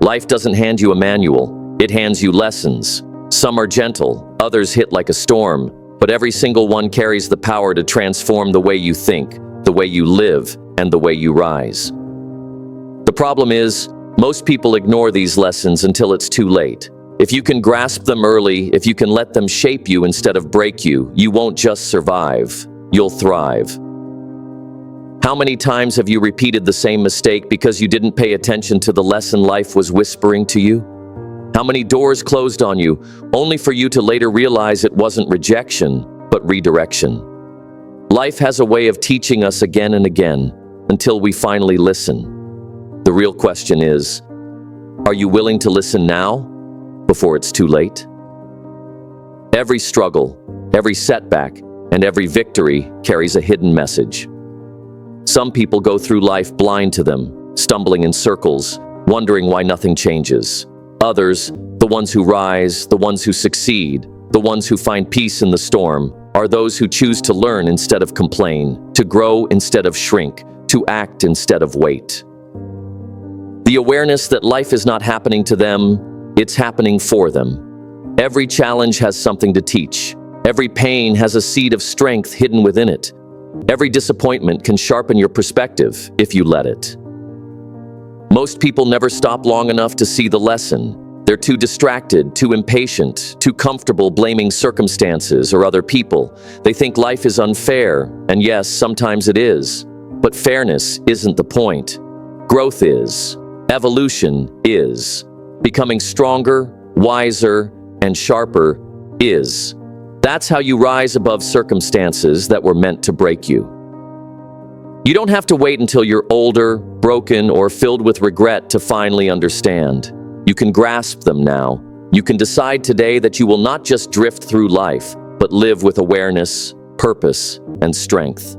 Life doesn't hand you a manual, it hands you lessons. Some are gentle, others hit like a storm, but every single one carries the power to transform the way you think, the way you live, and the way you rise. The problem is, most people ignore these lessons until it's too late. If you can grasp them early, if you can let them shape you instead of break you, you won't just survive, you'll thrive. How many times have you repeated the same mistake because you didn't pay attention to the lesson life was whispering to you? How many doors closed on you, only for you to later realize it wasn't rejection, but redirection? Life has a way of teaching us again and again, until we finally listen. The real question is, are you willing to listen now, before it's too late? Every struggle, every setback, and every victory carries a hidden message. Some people go through life blind to them, stumbling in circles, wondering why nothing changes. Others, the ones who rise, the ones who succeed, the ones who find peace in the storm, are those who choose to learn instead of complain, to grow instead of shrink, to act instead of wait. The awareness that life is not happening to them, it's happening for them. Every challenge has something to teach. Every pain has a seed of strength hidden within it. Every disappointment can sharpen your perspective if you let it. Most people never stop long enough to see the lesson. They're too distracted, too impatient, too comfortable blaming circumstances or other people. They think life is unfair, and yes, sometimes it is. But fairness isn't the point. Growth is. Evolution is. Becoming stronger, wiser, and sharper is. That's how you rise above circumstances that were meant to break you. You don't have to wait until you're older, broken, or filled with regret to finally understand. You can grasp them now. You can decide today that you will not just drift through life, but live with awareness, purpose, and strength.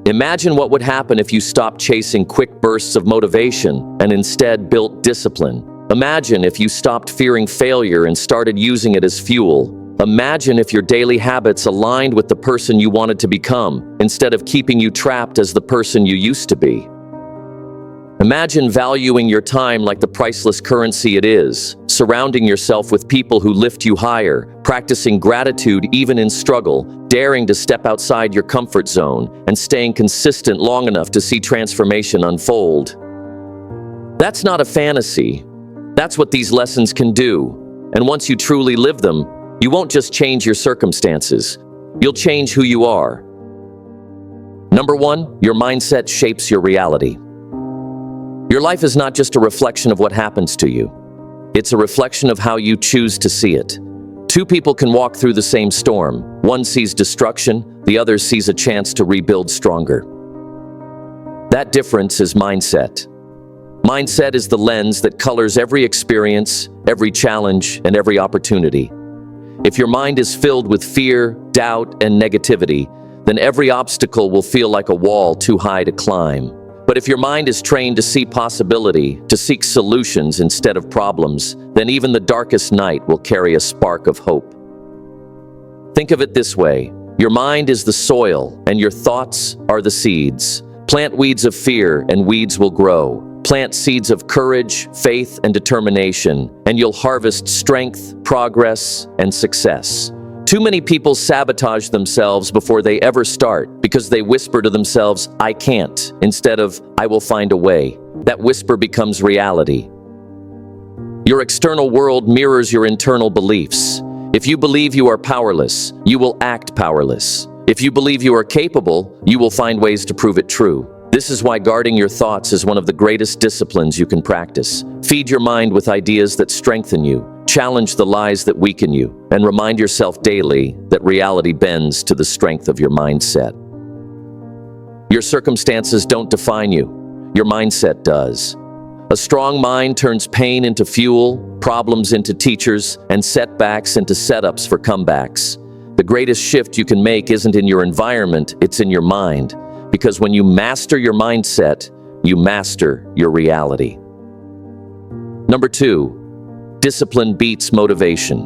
Imagine what would happen if you stopped chasing quick bursts of motivation and instead built discipline. Imagine if you stopped fearing failure and started using it as fuel. Imagine if your daily habits aligned with the person you wanted to become, instead of keeping you trapped as the person you used to be. Imagine valuing your time like the priceless currency it is, surrounding yourself with people who lift you higher, practicing gratitude even in struggle, daring to step outside your comfort zone, and staying consistent long enough to see transformation unfold. That's not a fantasy. That's what these lessons can do. And once you truly live them, you won't just change your circumstances, you'll change who you are. Number one, your mindset shapes your reality. Your life is not just a reflection of what happens to you. It's a reflection of how you choose to see it. Two people can walk through the same storm. One sees destruction, the other sees a chance to rebuild stronger. That difference is mindset. Mindset is the lens that colors every experience, every challenge, and every opportunity. If your mind is filled with fear, doubt, and negativity, then every obstacle will feel like a wall too high to climb. But if your mind is trained to see possibility, to seek solutions instead of problems, then even the darkest night will carry a spark of hope. Think of it this way: your mind is the soil, and your thoughts are the seeds. Plant weeds of fear, and weeds will grow. Plant seeds of courage, faith, and determination, and you'll harvest strength, progress, and success. Too many people sabotage themselves before they ever start because they whisper to themselves, "I can't," instead of, "I will find a way." That whisper becomes reality. Your external world mirrors your internal beliefs. If you believe you are powerless, you will act powerless. If you believe you are capable, you will find ways to prove it true. This is why guarding your thoughts is one of the greatest disciplines you can practice. Feed your mind with ideas that strengthen you, challenge the lies that weaken you, and remind yourself daily that reality bends to the strength of your mindset. Your circumstances don't define you. Your mindset does. A strong mind turns pain into fuel, problems into teachers, and setbacks into setups for comebacks. The greatest shift you can make isn't in your environment, it's in your mind. Because when you master your mindset, you master your reality. Number two, discipline beats motivation.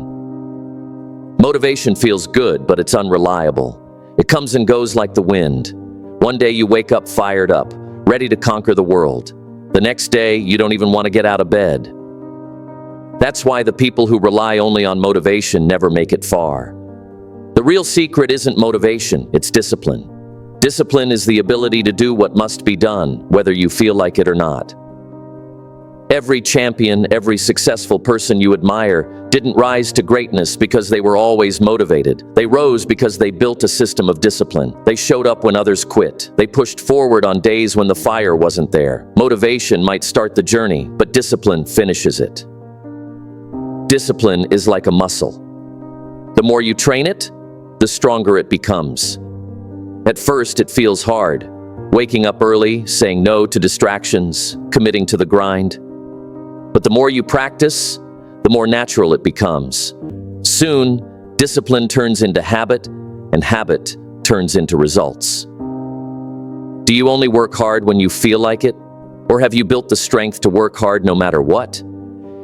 Motivation feels good, but it's unreliable. It comes and goes like the wind. One day you wake up fired up, ready to conquer the world. The next day, you don't even want to get out of bed. That's why the people who rely only on motivation never make it far. The real secret isn't motivation, it's discipline. Discipline is the ability to do what must be done, whether you feel like it or not. Every champion, every successful person you admire didn't rise to greatness because they were always motivated. They rose because they built a system of discipline. They showed up when others quit. They pushed forward on days when the fire wasn't there. Motivation might start the journey, but discipline finishes it. Discipline is like a muscle. The more you train it, the stronger it becomes. At first, it feels hard. Waking up early, saying no to distractions, committing to the grind. But the more you practice, the more natural it becomes. Soon, discipline turns into habit, and habit turns into results. Do you only work hard when you feel like it? Or have you built the strength to work hard no matter what?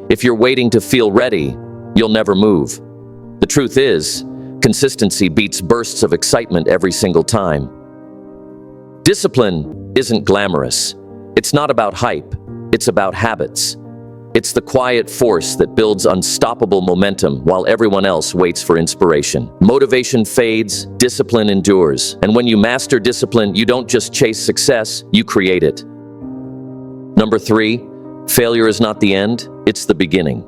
If you're waiting to feel ready, you'll never move. The truth is, consistency beats bursts of excitement every single time. Discipline isn't glamorous. It's not about hype. It's about habits. It's the quiet force that builds unstoppable momentum while everyone else waits for inspiration. Motivation fades, discipline endures. And when you master discipline, you don't just chase success, you create it. Number 3, failure is not the end, it's the beginning.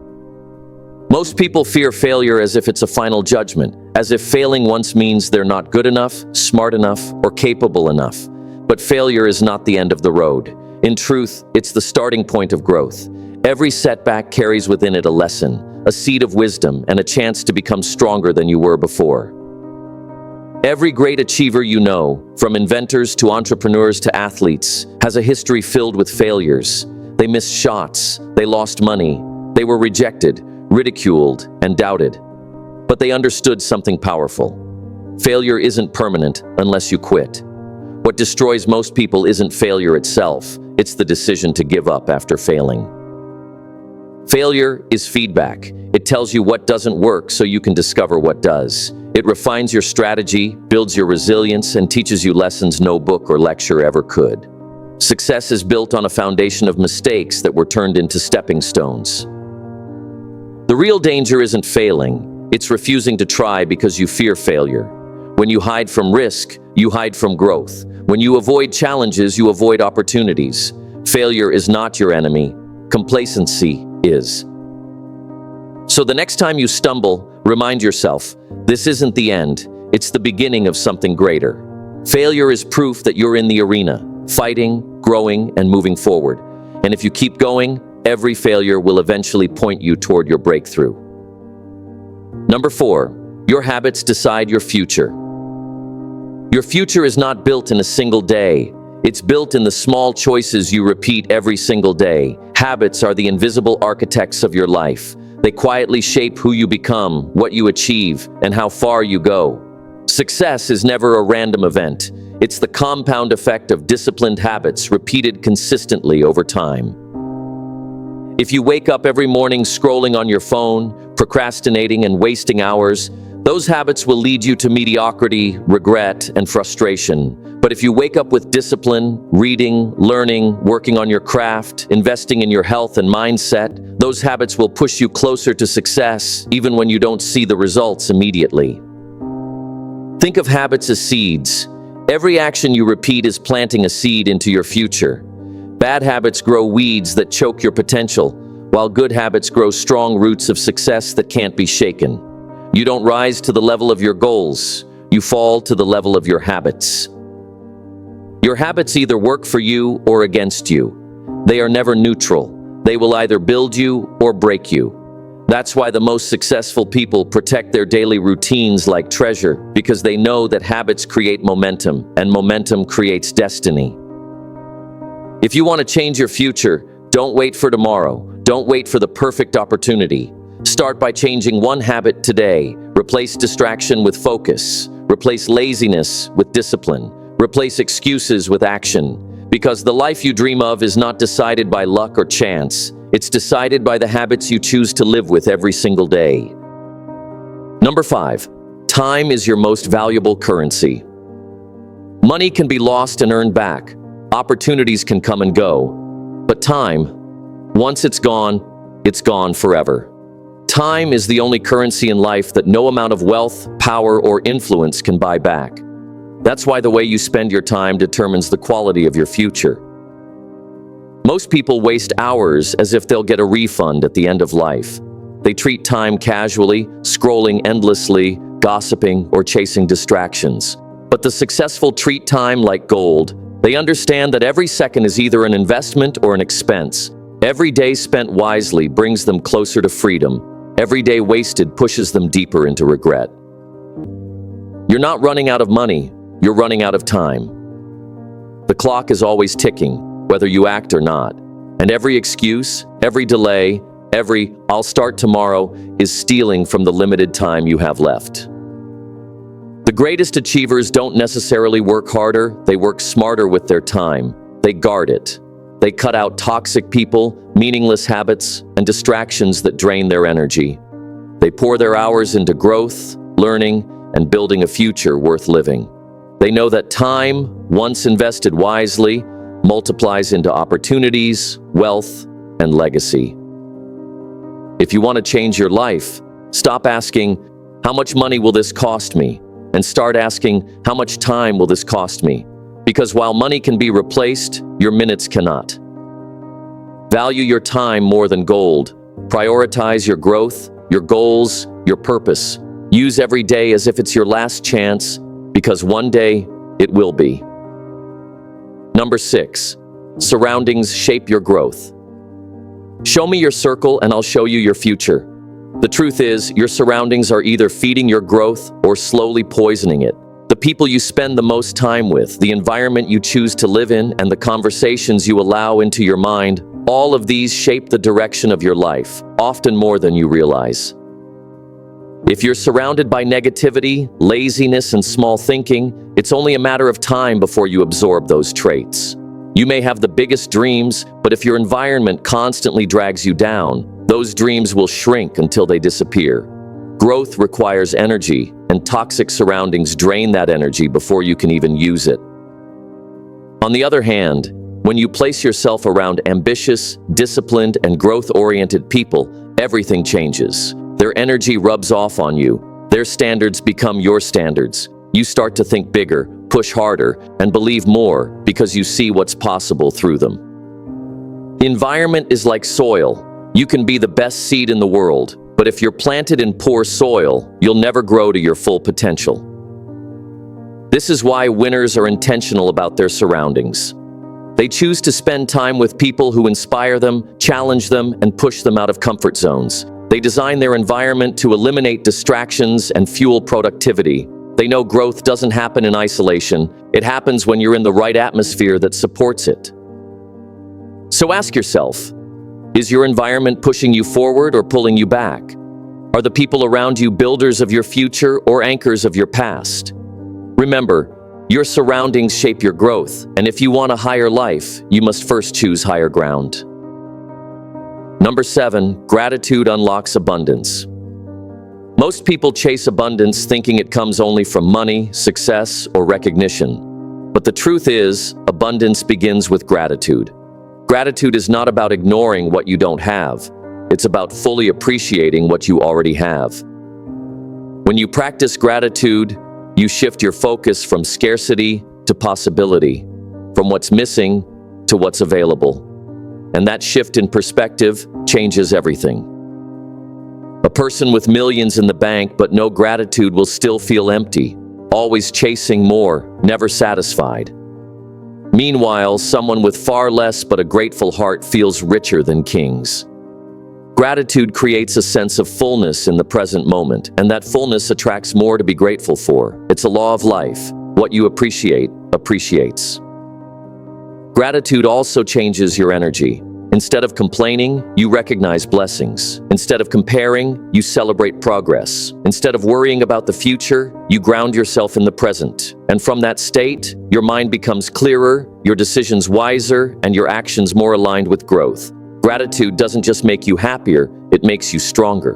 Most people fear failure as if it's a final judgment, as if failing once means they're not good enough, smart enough, or capable enough. But failure is not the end of the road. In truth, it's the starting point of growth. Every setback carries within it a lesson, a seed of wisdom, and a chance to become stronger than you were before. Every great achiever you know, from inventors to entrepreneurs to athletes, has a history filled with failures. They missed shots, they lost money, they were rejected, ridiculed, and doubted. But they understood something powerful. Failure isn't permanent unless you quit. What destroys most people isn't failure itself, it's the decision to give up after failing. Failure is feedback. It tells you what doesn't work so you can discover what does. It refines your strategy, builds your resilience, and teaches you lessons no book or lecture ever could. Success is built on a foundation of mistakes that were turned into stepping stones. The real danger isn't failing, it's refusing to try because you fear failure. When you hide from risk, you hide from growth. When you avoid challenges, you avoid opportunities. Failure is not your enemy, complacency is. So the next time you stumble, remind yourself, this isn't the end, it's the beginning of something greater. Failure is proof that you're in the arena, fighting, growing, and moving forward. And if you keep going, every failure will eventually point you toward your breakthrough. Number 4, your habits decide your future. Your future is not built in a single day. It's built in the small choices you repeat every single day. Habits are the invisible architects of your life. They quietly shape who you become, what you achieve, and how far you go. Success is never a random event. It's the compound effect of disciplined habits repeated consistently over time. If you wake up every morning scrolling on your phone, procrastinating and wasting hours, those habits will lead you to mediocrity, regret, and frustration. But if you wake up with discipline, reading, learning, working on your craft, investing in your health and mindset, those habits will push you closer to success, even when you don't see the results immediately. Think of habits as seeds. Every action you repeat is planting a seed into your future. Bad habits grow weeds that choke your potential, while good habits grow strong roots of success that can't be shaken. You don't rise to the level of your goals, you fall to the level of your habits. Your habits either work for you or against you. They are never neutral. They will either build you or break you. That's why the most successful people protect their daily routines like treasure, because they know that habits create momentum, and momentum creates destiny. If you want to change your future, don't wait for tomorrow. Don't wait for the perfect opportunity. Start by changing one habit today. Replace distraction with focus. Replace laziness with discipline. Replace excuses with action. Because the life you dream of is not decided by luck or chance. It's decided by the habits you choose to live with every single day. Number 5, time is your most valuable currency. Money can be lost and earned back. Opportunities can come and go. But time, once it's gone forever. Time is the only currency in life that no amount of wealth, power, or influence can buy back. That's why the way you spend your time determines the quality of your future. Most people waste hours as if they'll get a refund at the end of life. They treat time casually, scrolling endlessly, gossiping, or chasing distractions. But the successful treat time like gold. They understand that every second is either an investment or an expense. Every day spent wisely brings them closer to freedom. Every day wasted pushes them deeper into regret. You're not running out of money, you're running out of time. The clock is always ticking, whether you act or not. And every excuse, every delay, every "I'll start tomorrow" is stealing from the limited time you have left. The greatest achievers don't necessarily work harder, they work smarter with their time. They guard it. They cut out toxic people, meaningless habits, and distractions that drain their energy. They pour their hours into growth, learning, and building a future worth living. They know that time, once invested wisely, multiplies into opportunities, wealth, and legacy. If you want to change your life, stop asking, "How much money will this cost me?" and start asking, "How much time will this cost me?" Because while money can be replaced, your minutes cannot. Value your time more than gold. Prioritize your growth, your goals, your purpose. Use every day as if it's your last chance, because one day it will be. Number 6, surroundings shape your growth. Show me your circle and I'll show you your future. The truth is, your surroundings are either feeding your growth or slowly poisoning it. The people you spend the most time with, the environment you choose to live in, and the conversations you allow into your mind, all of these shape the direction of your life, often more than you realize. If you're surrounded by negativity, laziness, and small thinking, it's only a matter of time before you absorb those traits. You may have the biggest dreams, but if your environment constantly drags you down, those dreams will shrink until they disappear. Growth requires energy, and toxic surroundings drain that energy before you can even use it. On the other hand, when you place yourself around ambitious, disciplined, and growth-oriented people, everything changes. Their energy rubs off on you. Their standards become your standards. You start to think bigger, push harder, and believe more because you see what's possible through them. The environment is like soil. You can be the best seed in the world, but if you're planted in poor soil, you'll never grow to your full potential. This is why winners are intentional about their surroundings. They choose to spend time with people who inspire them, challenge them, and push them out of comfort zones. They design their environment to eliminate distractions and fuel productivity. They know growth doesn't happen in isolation. It happens when you're in the right atmosphere that supports it. So ask yourself, is your environment pushing you forward or pulling you back? Are the people around you builders of your future or anchors of your past? Remember, your surroundings shape your growth, and if you want a higher life, you must first choose higher ground. Number 7, gratitude unlocks abundance. Most people chase abundance thinking it comes only from money, success, or recognition. But the truth is, abundance begins with gratitude. Gratitude is not about ignoring what you don't have. It's about fully appreciating what you already have. When you practice gratitude, you shift your focus from scarcity to possibility, from what's missing to what's available. And that shift in perspective changes everything. A person with millions in the bank but no gratitude will still feel empty, always chasing more, never satisfied. Meanwhile, someone with far less but a grateful heart feels richer than kings. Gratitude creates a sense of fullness in the present moment, and that fullness attracts more to be grateful for. It's a law of life. What you appreciate, appreciates. Gratitude also changes your energy. Instead of complaining, you recognize blessings. Instead of comparing, you celebrate progress. Instead of worrying about the future, you ground yourself in the present. And from that state, your mind becomes clearer, your decisions wiser, and your actions more aligned with growth. Gratitude doesn't just make you happier, it makes you stronger.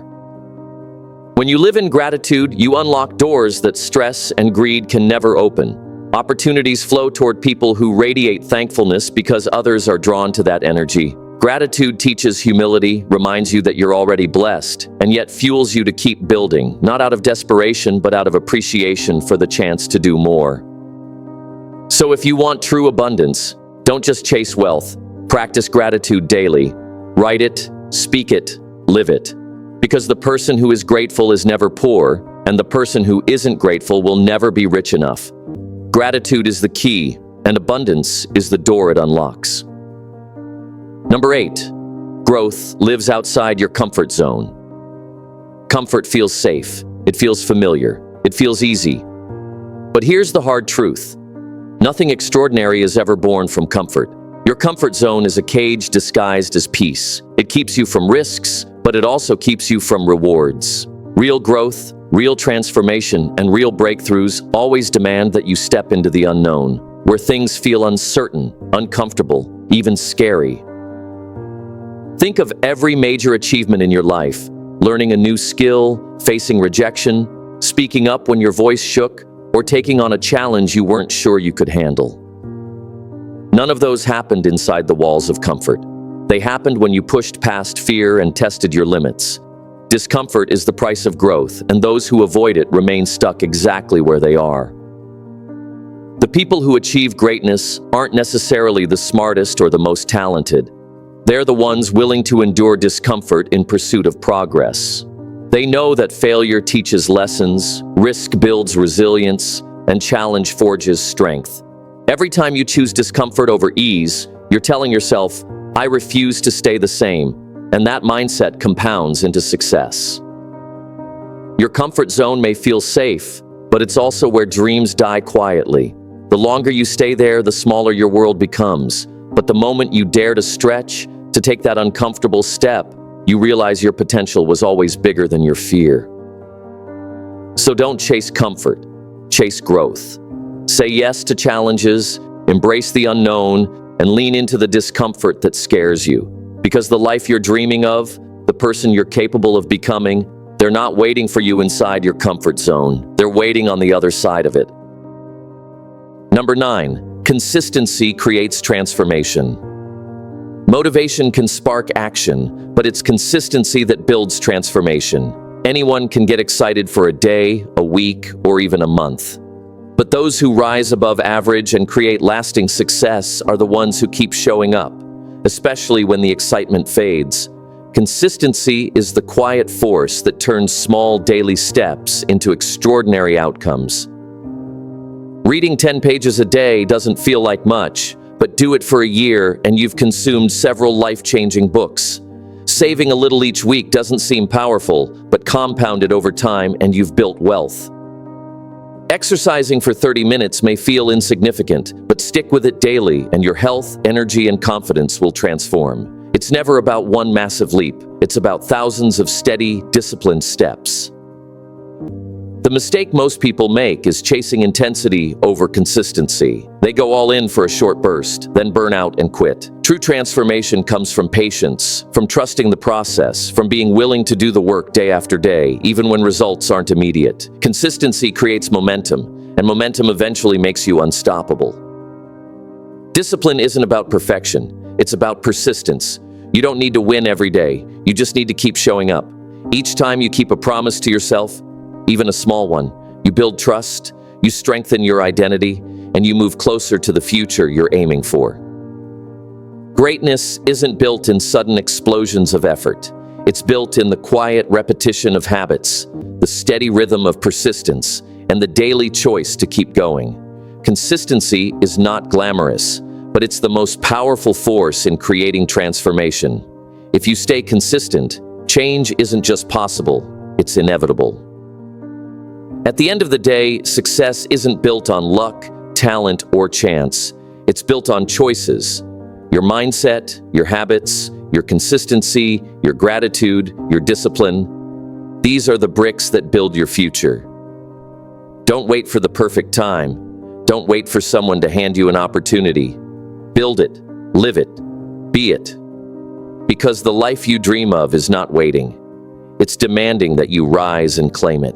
When you live in gratitude, you unlock doors that stress and greed can never open. Opportunities flow toward people who radiate thankfulness because others are drawn to that energy. Gratitude teaches humility, reminds you that you're already blessed, and yet fuels you to keep building, not out of desperation, but out of appreciation for the chance to do more. So if you want true abundance, don't just chase wealth. Practice gratitude daily. Write it, speak it, live it. Because the person who is grateful is never poor, and the person who isn't grateful will never be rich enough. Gratitude is the key, and abundance is the door it unlocks. Number 8, growth lives outside your comfort zone. Comfort feels safe, it feels familiar, it feels easy. But here's the hard truth. Nothing extraordinary is ever born from comfort. Your comfort zone is a cage disguised as peace. It keeps you from risks, but it also keeps you from rewards. Real growth, real transformation, and real breakthroughs always demand that you step into the unknown, where things feel uncertain, uncomfortable, even scary. Think of every major achievement in your life: learning a new skill, facing rejection, speaking up when your voice shook, or taking on a challenge you weren't sure you could handle. None of those happened inside the walls of comfort. They happened when you pushed past fear and tested your limits. Discomfort is the price of growth, and those who avoid it remain stuck exactly where they are. The people who achieve greatness aren't necessarily the smartest or the most talented. They're the ones willing to endure discomfort in pursuit of progress. They know that failure teaches lessons, risk builds resilience, and challenge forges strength. Every time you choose discomfort over ease, you're telling yourself, "I refuse to stay the same," and that mindset compounds into success. Your comfort zone may feel safe, but it's also where dreams die quietly. The longer you stay there, the smaller your world becomes. But the moment you dare to stretch, to take that uncomfortable step, you realize your potential was always bigger than your fear. So don't chase comfort, chase growth. Say yes to challenges, embrace the unknown, and lean into the discomfort that scares you. Because the life you're dreaming of, the person you're capable of becoming, they're not waiting for you inside your comfort zone. They're waiting on the other side of it. Number 9, consistency creates transformation. Motivation can spark action, but it's consistency that builds transformation. Anyone can get excited for a day, a week, or even a month. But those who rise above average and create lasting success are the ones who keep showing up, especially when the excitement fades. Consistency is the quiet force that turns small daily steps into extraordinary outcomes. Reading 10 pages a day doesn't feel like much, but do it for a year and you've consumed several life-changing books. Saving a little each week doesn't seem powerful, but compound it over time and you've built wealth. Exercising for 30 minutes may feel insignificant, but stick with it daily and your health, energy, and confidence will transform. It's never about one massive leap. It's about thousands of steady, disciplined steps. The mistake most people make is chasing intensity over consistency. They go all in for a short burst, then burn out and quit. True transformation comes from patience, from trusting the process, from being willing to do the work day after day, even when results aren't immediate. Consistency creates momentum, and momentum eventually makes you unstoppable. Discipline isn't about perfection, it's about persistence. You don't need to win every day, you just need to keep showing up. Each time you keep a promise to yourself, even a small one, you build trust, you strengthen your identity, and you move closer to the future you're aiming for. Greatness isn't built in sudden explosions of effort. It's built in the quiet repetition of habits, the steady rhythm of persistence, and the daily choice to keep going. Consistency is not glamorous, but it's the most powerful force in creating transformation. If you stay consistent, change isn't just possible, it's inevitable. At the end of the day, success isn't built on luck, talent, or chance. It's built on choices. Your mindset, your habits, your consistency, your gratitude, your discipline. These are the bricks that build your future. Don't wait for the perfect time. Don't wait for someone to hand you an opportunity. Build it, live it, be it. Because the life you dream of is not waiting. It's demanding that you rise and claim it.